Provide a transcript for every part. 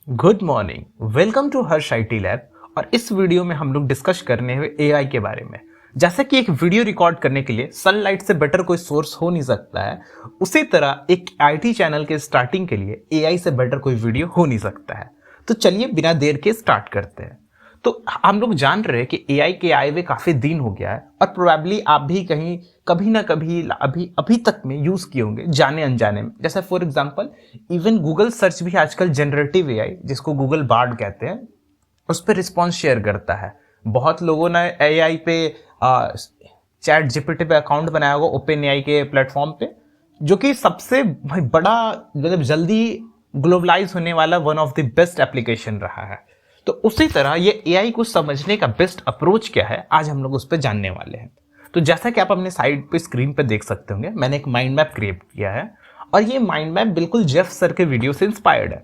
Good morning, welcome to Harsh IT lab. और इस video में हम लोग डिस्कस करने हुए एआई के बारे में। जैसे कि एक वीडियो रिकॉर्ड करने के लिए सनलाइट से बेटर कोई सोर्स हो नहीं सकता है, उसी तरह एक आईटी चैनल के स्टार्टिंग के लिए एआई से बेटर कोई वीडियो हो नहीं सकता है। तो चलिए बिना देर के स्टार्ट करते हैं। तो हम लोग जान रहे हैं कि एआई के आए हुए काफ़ी दिन हो गया है और प्रोबेबली आप भी कहीं कभी ना कभी अभी अभी तक में यूज़ किए होंगे जाने अनजाने में। जैसे for example even Google search भी आजकल जनरेटिव एआई, जिसको गूगल बार्ड कहते हैं, उस पर रिस्पॉन्स शेयर करता है। बहुत लोगों ने एआई पे चैट जीपीटी पे अकाउंट बनाया होगा ओपन एआई के प्लेटफॉर्म पे, जो कि सबसे भाई बड़ा मतलब जल्दी ग्लोबलाइज होने वाला one of the best application रहा है। तो उसी तरह ये एआई को समझने का बेस्ट अप्रोच क्या है, आज हम लोग उस पर जानने वाले हैं। तो जैसा कि आप अपने साइड पे स्क्रीन पे देख सकते होंगे, मैंने एक माइंड मैप क्रिएट किया है और ये माइंड मैप बिल्कुल जेफ सर के वीडियो से इंस्पायर्ड है।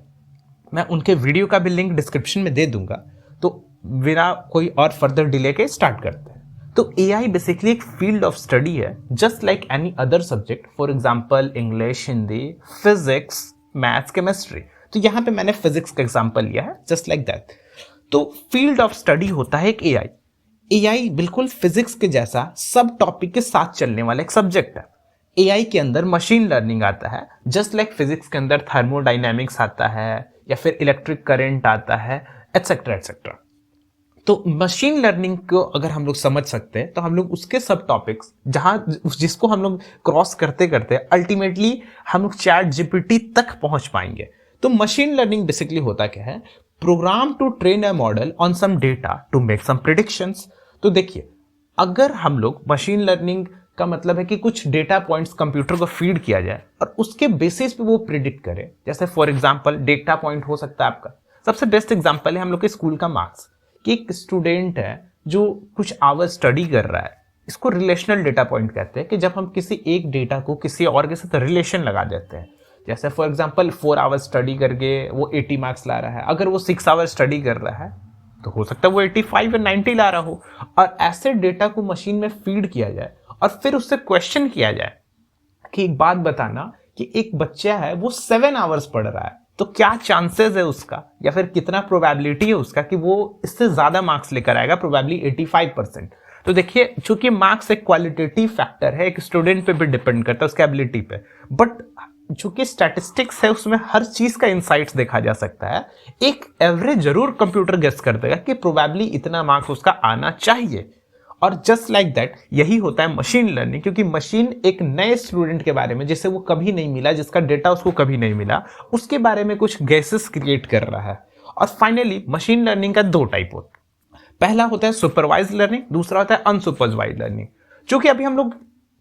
मैं उनके वीडियो का भी लिंक डिस्क्रिप्शन में दे दूंगा। तो बिना कोई और फर्दर डिले के स्टार्ट करते हैं। तो एआई बेसिकली एक फील्ड ऑफ स्टडी है, just like any other subject, for example English, Hindi, physics, maths, chemistry. तो यहाँ पे मैंने फिजिक्स का एग्जांपल लिया है, जस्ट लाइक दैट। तो फील्ड ऑफ स्टडी होता है एक एआई। एआई बिल्कुल फिजिक्स के जैसा सब टॉपिक के साथ चलने वाला एक सब्जेक्ट है। एआई के अंदर मशीन लर्निंग आता है, जस्ट लाइक फिजिक्स के अंदर थर्मोडाइनमिक्स आता है या फिर इलेक्ट्रिक करंट आता है, एटसेट्रा एटसेट्रा। तो मशीन लर्निंग को अगर हम लोग समझ सकते हैं तो हम लोग उसके सब टॉपिक्स जहां जिसको हम लोग क्रॉस करते करते अल्टीमेटली हम लोग चैट जीपीटी तक पहुंच पाएंगे। तो मशीन लर्निंग बेसिकली होता क्या है? Program to train a model on some data to make some predictions. तो देखिए, अगर हम लोग मशीन लर्निंग का मतलब है कि कुछ डेटा पॉइंट्स कंप्यूटर को फीड किया जाए और उसके बेसिस पे वो प्रिडिक्ट करे। जैसे फॉर एग्जांपल डेटा पॉइंट हो सकता है आपका, सबसे बेस्ट एग्जांपल है हम लोग के स्कूल का मार्क्स, कि एक स्टूडेंट है जो कुछ आवर स्टडी कर रहा है। इसको रिलेशनल डेटा पॉइंट कहते हैं कि जब हम किसी एक डेटा को किसी और के साथ रिलेशन लगा देते हैं। जैसे फॉर एग्जांपल 4 आवर स्टडी करके वो 80 मार्क्स ला रहा है, अगर वो 6 आवर स्टडी कर रहा है तो हो सकता है वो 85 या 90 ला रहा हो। और ऐसे डेटा को मशीन में फीड किया जाए और फिर उससे क्वेश्चन किया जाए कि एक बात बताना कि एक बच्चा है वो 7 आवर्स पढ़ रहा है, तो क्या चांसेस है उसका या फिर कितना प्रोबेबिलिटी है उसका कि वो इससे ज्यादा मार्क्स लेकर आएगा, प्रोबेबली 85%। तो देखिए, चूंकि मार्क्स एक क्वालिटेटिव फैक्टर है, एक स्टूडेंट पे भी डिपेंड करता है उसके एबिलिटी पे, बट चूंकि स्टैटिस्टिक्स है उसमें हर चीज का इंसाइट्स देखा जा सकता है। एक एवरेज जरूर कंप्यूटर गेस कर देगा कि प्रोबेबली इतना मार्क्स उसका आना चाहिए। और जस्ट लाइक दैट यही होता है मशीन लर्निंग, क्योंकि मशीन एक नए स्टूडेंट के बारे में जिसे वो कभी नहीं मिला, जिसका डेटा उसको कभी नहीं मिला, उसके बारे में कुछ गेसेस क्रिएट कर रहा है। और फाइनली मशीन लर्निंग का 2 टाइप होता है। पहला होता है सुपरवाइज लर्निंग, दूसरा होता है अनसुपरवाइज लर्निंग। चूंकि अभी हम लोग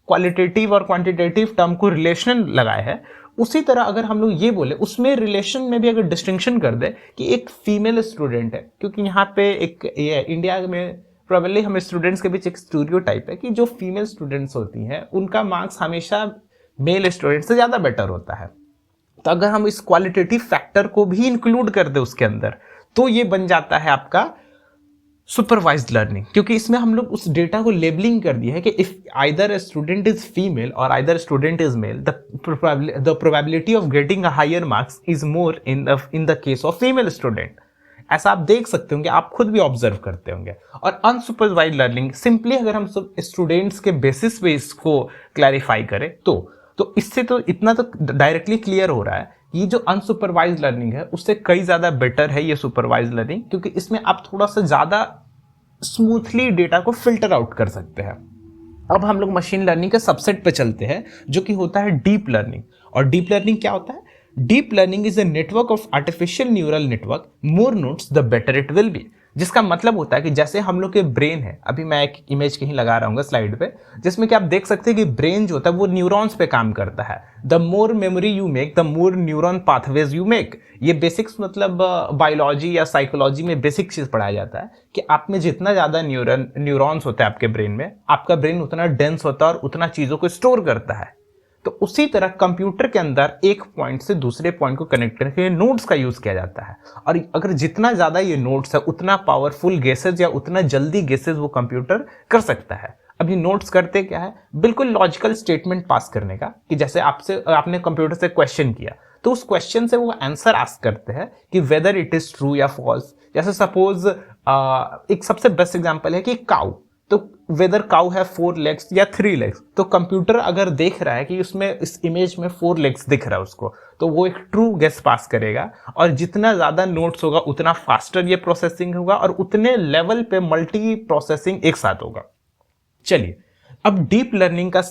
क्वालिटेटिव और क्वांटिटेटिव टर्म को रिलेशन लगाए हैं, उसी तरह अगर हम लोग ये बोले उसमें रिलेशन में भी अगर डिस्टिंक्शन कर दे कि एक फीमेल स्टूडेंट है, क्योंकि यहाँ पे एक इंडिया में प्रोबेबली हम स्टूडेंट्स के बीच एक स्टूडियो टाइप है कि जो फीमेल स्टूडेंट्स होती हैं उनका मार्क्स हमेशा मेल स्टूडेंट से ज़्यादा बेटर होता है। तो अगर हम इस क्वालिटेटिव फैक्टर को भी इंक्लूड कर दे उसके अंदर, तो ये बन जाता है आपका सुपरवाइज्ड लर्निंग, क्योंकि इसमें हम लोग उस डेटा को लेबलिंग कर दिया है कि if either a student is female और either student is male, the probability of getting a higher marks is more in the case of female student. ऐसा आप देख सकते होंगे, आप खुद भी ऑब्जर्व करते होंगे। और अनसुपरवाइज लर्निंग सिंपली अगर हम सब स्टूडेंट्स के बेसिस पे इसको क्लैरिफाई करें तो इससे तो इतना तो डायरेक्टली क्लियर हो रहा है, ये जो अनसुपरवाइज लर्निंग है उससे कई ज्यादा बेटर है ये सुपरवाइज लर्निंग, क्योंकि इसमें आप थोड़ा सा ज्यादा स्मूथली डेटा को फिल्टर आउट कर सकते हैं। अब हम लोग मशीन लर्निंग के सबसेट पे चलते हैं, जो कि होता है डीप लर्निंग। और डीप लर्निंग क्या होता है? Deep learning is a network of artificial neural network, more nodes the better it will be. जिसका मतलब होता है कि जैसे हम लोग के ब्रेन है, अभी मैं एक इमेज कहीं लगा रहा हूँ स्लाइड पे, जिसमें कि आप देख सकते हैं कि ब्रेन जो होता है वो न्यूरॉन्स पे काम करता है। The more memory you make, the more neuron pathways you make. ये बेसिक्स मतलब बायोलॉजी या साइकोलॉजी में बेसिक चीज पढ़ाया जाता है कि आप में जितना ज्यादा न्यूरॉन्स होता है आपके ब्रेन में, आपका ब्रेन उतना डेंस होता है और उतना चीजों को स्टोर करता है। तो उसी तरह कंप्यूटर के अंदर एक पॉइंट से दूसरे पॉइंट को कनेक्ट करने के लिए नोड्स का यूज किया जाता है। और अगर जितना ज्यादा ये नोड्स है उतना पावरफुल गेसेस या उतना जल्दी गेसेस वो कंप्यूटर कर सकता है। अब ये नोट्स करते क्या है? बिल्कुल लॉजिकल स्टेटमेंट पास करने का, कि जैसे आपने कंप्यूटर से क्वेश्चन किया तो उस क्वेश्चन से वो आंसर आस्क करते हैं कि वेदर इट इज ट्रू या फॉल्स। जैसे सपोज एक सबसे बेस्ट एग्जांपल है कि काउ, तो वेदर काउ है 4 लेग्स या 3 लेग्स, तो कंप्यूटर अगर देख रहा है कि उसमें इस इमेज में 4 लेग्स दिख रहा है उसको, तो वो एक ट्रू गेस पास करेगा। और जितना ज़्यादा नोट्स होगा उतना फास्टर ये प्रोसेसिंग होगा और उतने लेवल पे मल्टी प्रोसेसिंग एक साथ होगा। चलिए, अब डीप लर्निंग का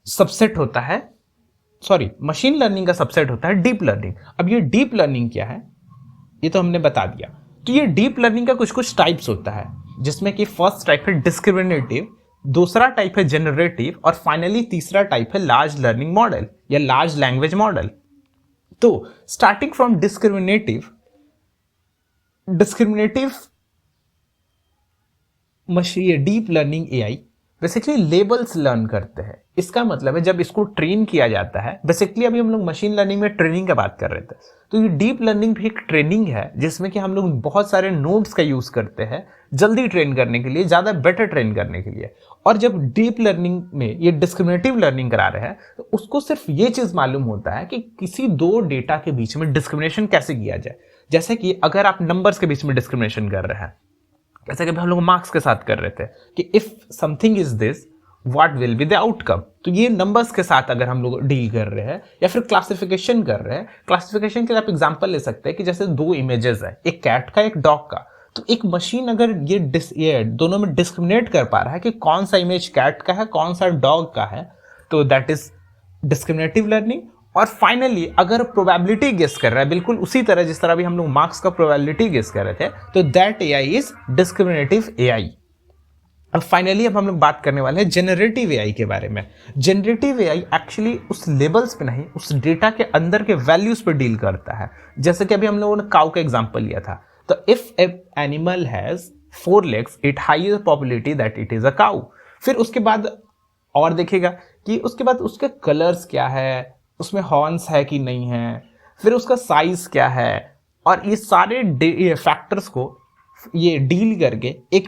सबसेट होता है, सॉरी मशीन लर्निंग का सबसेट होता है डीप लर्निंग। अब ये डीप लर्निंग क्या है ये तो हमने बता दिया। तो ये डीप लर्निंग का कुछ कुछ टाइप्स होता है, जिसमें कि फर्स्ट टाइप है डिस्क्रिमिनेटिव, दूसरा टाइप है जनरेटिव और फाइनली तीसरा टाइप है लार्ज लर्निंग मॉडल या लार्ज लैंग्वेज मॉडल। तो starting from discriminative machine deep learning AI basically labels learn करते हैं। इसका मतलब है जब इसको ट्रेन किया जाता है, बेसिकली अभी हम लोग मशीन लर्निंग में ट्रेनिंग की बात कर रहे थे, तो ये डीप लर्निंग भी एक ट्रेनिंग है जिसमें कि हम लोग बहुत सारे नोड्स का यूज करते हैं जल्दी ट्रेन करने के लिए, ज़्यादा बेटर ट्रेन करने के लिए। और जब डीप लर्निंग में ये डिस्क्रिमिनेटिव लर्निंग करा रहे हैं तो उसको सिर्फ ये चीज़ मालूम होता है कि किसी दो डेटा के बीच में डिस्क्रिमिनेशन कैसे किया जाए। जैसे कि अगर आप नंबर्स के बीच में डिस्क्रिमिनेशन कर रहे हैं, जैसे कि हम लोग मार्क्स के साथ कर रहे थे कि if something is this what will be the outcome, तो ये नंबर्स के साथ अगर हम लोग डील कर रहे हैं या फिर क्लासिफिकेशन कर रहे हैं। क्लासिफिकेशन के लिए आप एग्जांपल ले सकते हैं कि जैसे 2 इमेजेस है, एक कैट का एक डॉग का, तो एक मशीन अगर ये दोनों में डिस्क्रिमिनेट कर पा रहा है कि कौन सा इमेज कैट का है कौन सा डॉग का है, तो दैट इज डिस्क्रिमिनेटिव लर्निंग। और फाइनली अगर प्रोबेबिलिटी गेस कर रहा है बिल्कुल उसी तरह जिस तरह भी हम लोग मार्क्स का प्रोबेबिलिटी गेस कर रहे थे, तो that AI is discriminative AI. अब फाइनली अब हम लोग बात करने वाले हैं जनरेटिव एआई के बारे में। जनरेटिव एआई एक्चुअली उस लेबल्स पे नहीं, उस डेटा के अंदर के वैल्यूज पे डील करता है। जैसे कि अभी हम लोगों ने काउ का एग्जांपल लिया था, तो if A animal has 4 legs it high probability that it is a cow. फिर उसके बाद और देखिएगा कि उसके बाद उसके कलर्स क्या है, उसमें हॉर्न्स है कि नहीं है, फिर उसका साइज क्या है, और ये सारे फैक्टर्स को ये डील करके एक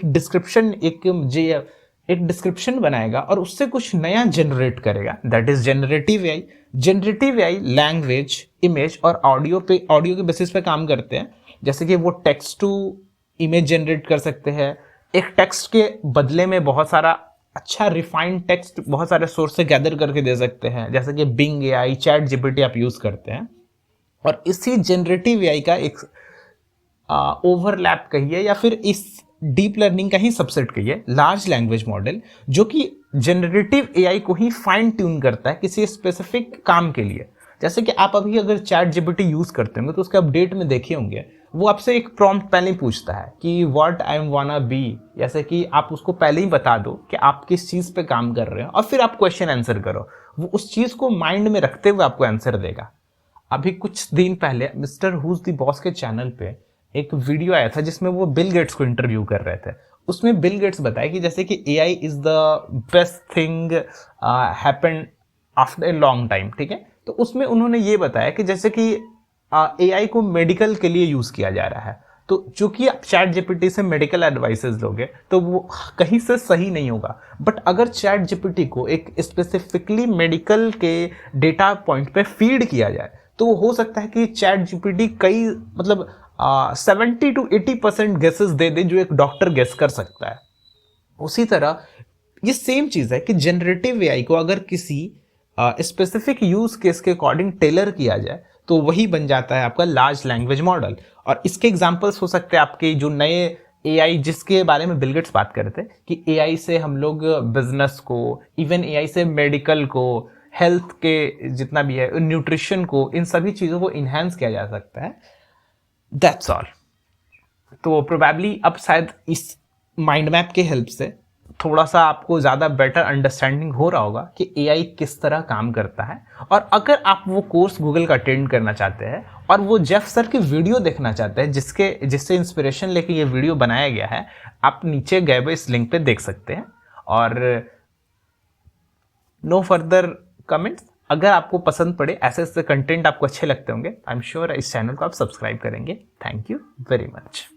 डिस्क्रिप्शन बनाएगा और उससे कुछ नया जनरेट करेगा, that is generative AI. Generative AI language, image और ऑडियो के बेसिस पे काम करते हैं। जैसे कि वो टेक्स्ट टू इमेज जनरेट कर सकते हैं, एक टेक्स्ट के बदले में बहुत सारा अच्छा रिफाइंड टेक्स्ट बहुत सारे सोर्स से गैदर करके दे सकते हैं, जैसे कि बिंग एआई, चैट जीपीटी आप यूज करते हैं। और इसी जनरेटिव एआई का एक ओवरलैप कहिए या फिर इस डीप लर्निंग का ही सबसेट कहिए लार्ज लैंग्वेज मॉडल, जो कि जनरेटिव एआई को ही फाइन ट्यून करता है किसी स्पेसिफिक काम के लिए। जैसे कि आप अभी अगर चैट जीपीटी यूज करते होंगे तो उसके अपडेट में देखे होंगे वो आपसे एक प्रॉम्प्ट पहले ही पूछता है कि what I am wanna be, जैसे कि आप उसको पहले ही बता दो कि आप किस चीज़ पे काम कर रहे हो और फिर आप क्वेश्चन आंसर करो, वो उस चीज़ को माइंड में रखते हुए आपको आंसर देगा। अभी कुछ दिन पहले मिस्टर हुज दी बॉस के चैनल पे एक वीडियो आया था जिसमें वो बिल गेट्स को इंटरव्यू कर रहे थे। उसमें बिल गेट्स बताया कि जैसे कि AI is the best thing happened after a long time, ठीक है। तो उसमें उन्होंने ये बताया कि जैसे कि एआई को मेडिकल के लिए यूज किया जा रहा है, तो चूंकि आप चैट जीपीटी से मेडिकल एडवाइसेस लोगे तो वो कहीं से सही नहीं होगा, बट अगर चैट जीपीटी को एक स्पेसिफिकली मेडिकल के डेटा पॉइंट पे फीड किया जाए तो हो सकता है कि चैट जीपीटी कई मतलब 70 to 80% गेसेस दे दे जो एक डॉक्टर गेस कर सकता है। उसी तरह ये सेम चीज़ है कि जनरेटिव एआई को अगर किसी स्पेसिफिक यूज केस के अकॉर्डिंग टेलर किया जाए तो वही बन जाता है आपका लार्ज लैंग्वेज मॉडल। और इसके एग्जांपल्स हो सकते हैं आपके जो नए एआई जिसके बारे में बिल गेट्स बात कर रहे थे कि एआई से हम लोग बिजनेस को, इवन एआई से मेडिकल को, हेल्थ के जितना भी है, न्यूट्रिशन को, इन सभी चीज़ों को इन्हांस किया जा सकता है। That's all. तो प्रोबेबली अब शायद इस माइंड मैप के हेल्प से थोड़ा सा आपको ज़्यादा बेटर अंडरस्टैंडिंग हो रहा होगा कि एआई किस तरह काम करता है। और अगर आप वो कोर्स गूगल का अटेंड करना चाहते हैं और वो जेफ सर की वीडियो देखना चाहते हैं जिससे इंस्पिरेशन लेके ये वीडियो बनाया गया है, आप नीचे गए हुए इस लिंक पे देख सकते हैं। और नो फर्दर कमेंट्स, अगर आपको पसंद पड़े ऐसे कंटेंट आपको अच्छे लगते होंगे, आई एम श्योर इस चैनल को आप सब्सक्राइब करेंगे। Thank you very much.